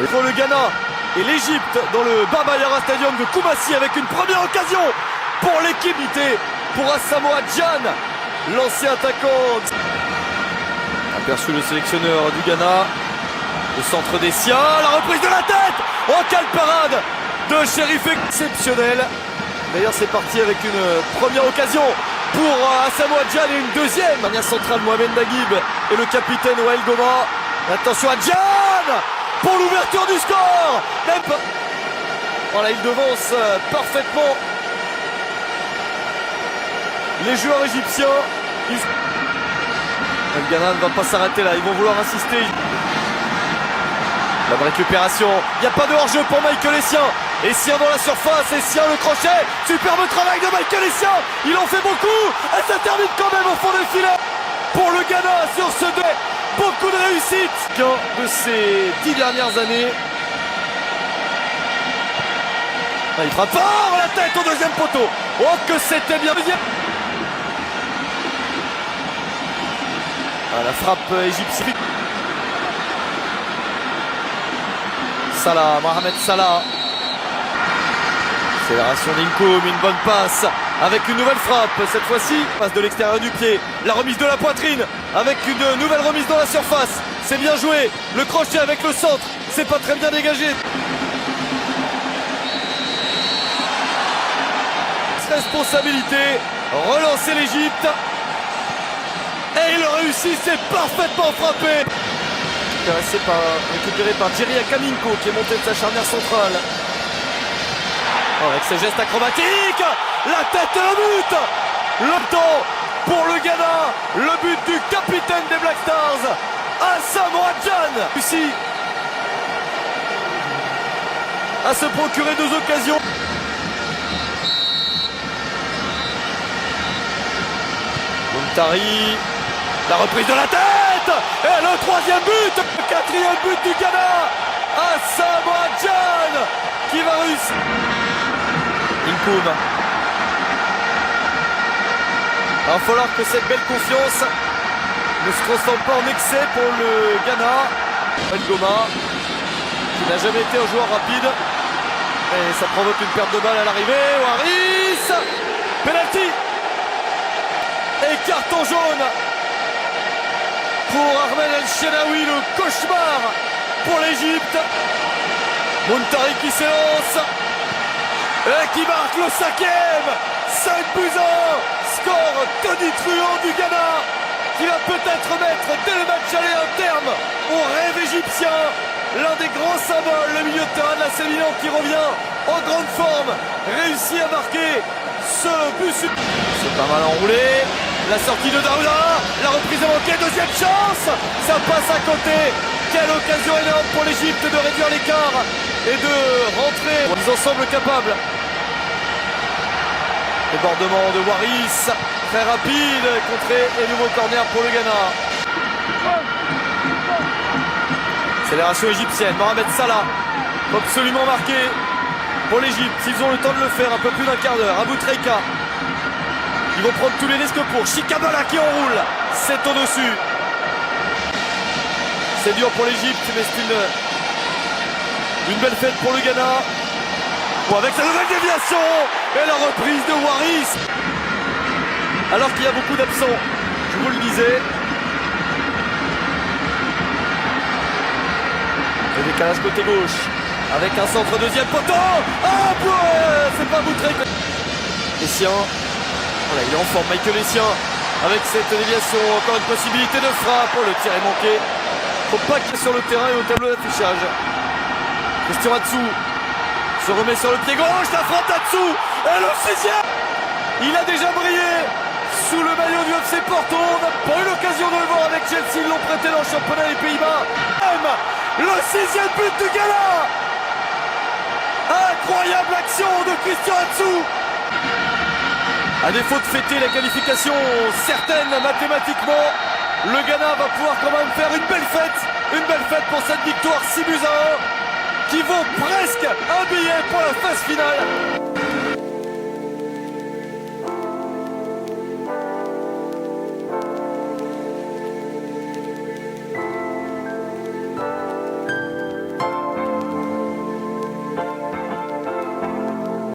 Entre le Ghana et l'Égypte dans le Baba Yara Stadium de Koumassi avec une première occasion pour l'équipe pour Asamoah Gyan, l'ancien attaquant. Aperçu le sélectionneur du Ghana, le centre des siens, la reprise de la tête. Oh, quelle parade de Chérif exceptionnel. D'ailleurs c'est parti avec une première occasion pour Asamoah Gyan et une deuxième. Dernière centrale, Mohamed Naguib et le capitaine Wael Goma. Attention à Gyan pour l'ouverture du score. Même pas. Voilà, il devance parfaitement les joueurs égyptiens. Le Ghana ne va pas s'arrêter là, ils vont vouloir insister. La récupération, il n'y a pas de hors-jeu pour Michael Essien. Essien dans la surface, Essien le crochet. Superbe travail de Michael Essien. Il en fait beaucoup et ça termine quand même au fond des filets pour le Ghana sur ce dé. Beaucoup de réussite de ces 10 dernières années. Il frappe fort la tête au deuxième poteau. Oh que c'était bien. La frappe égyptienne. Salah, Mohamed Salah. Accélération d'Inkoum, une bonne passe avec une nouvelle frappe. Cette fois-ci, passe de l'extérieur du pied. La remise de la poitrine avec une nouvelle remise dans la surface. C'est bien joué. Le crochet avec le centre. C'est pas très bien dégagé. Responsabilité. Relancer l'Égypte. Et il réussit, c'est parfaitement frappé. Récupéré par Jerry Akaminko qui est monté de sa charnière centrale. Avec ses gestes acrobatiques, la tête et le but. Le temps pour le Ghana, le but du capitaine des Black Stars, Asamoah Gyan. Réussi à se procurer 2 occasions. Muntari, la reprise de la tête et le 3e but, le 4e but du Ghana, Asamoah Gyan qui va réussir. Inkoum. Il va falloir que cette belle confiance ne se transforme pas en excès pour le Ghana. Wael Goma qui n'a jamais été un joueur rapide et ça provoque une perte de balle à l'arrivée. Waris, penalty et carton jaune pour Ahmed El Shenaoui, le cauchemar pour l'Égypte. Muntari qui s'élance et qui marque le 5e. 5-1. Score tonitruant du Ghana qui va peut-être mettre dès le match aller un terme au rêve égyptien. L'un des grands symboles, le milieu de terrain de la Sévillon qui revient en grande forme, réussit à marquer ce but. C'est pas mal enroulé. La sortie de Daouda, la reprise est manquée, deuxième chance, ça passe à côté. Quelle occasion énorme pour l'Égypte de réduire l'écart et de rentrer. Ils en semblent capables. Débordement de Waris, très rapide, contré et nouveau corner pour le Ghana. Accélération égyptienne, Mohamed Salah, absolument marqué pour l'Égypte. Ils ont le temps de le faire, un peu plus d'1 quart d'heure. Abou Treika. Ils vont prendre tous les risques pour Chikabala qui enroule. C'est au-dessus. C'est dur pour l'Égypte, mais c'est une belle fête pour le Ghana. Bon, avec sa nouvelle déviation et la reprise de Waris. Alors qu'il y a beaucoup d'absents, je vous le disais. Le décalage côté gauche. Avec un centre deuxième poteau. Ah, c'est pas Boutré. Essien. Voilà, il est en forme, Michael Essien, avec cette déviation, encore une possibilité de frappe. Oh, le tir est manqué. Faut pas qu'il soit sur le terrain et au tableau d'affichage. Christian Atsu se remet sur le pied gauche, la frappe Atsu et le 6e. Il a déjà brillé sous le maillot du FC Porto. On n'a pas eu l'occasion de le voir avec Chelsea, ils l'ont prêté dans le championnat des Pays-Bas. Le 6e but du Ghana. Incroyable action de Christian Atsu. À défaut de fêter la qualification certaine mathématiquement, le Ghana va pouvoir quand même faire une belle fête pour cette victoire 6-1 qui vaut presque un billet pour la phase finale.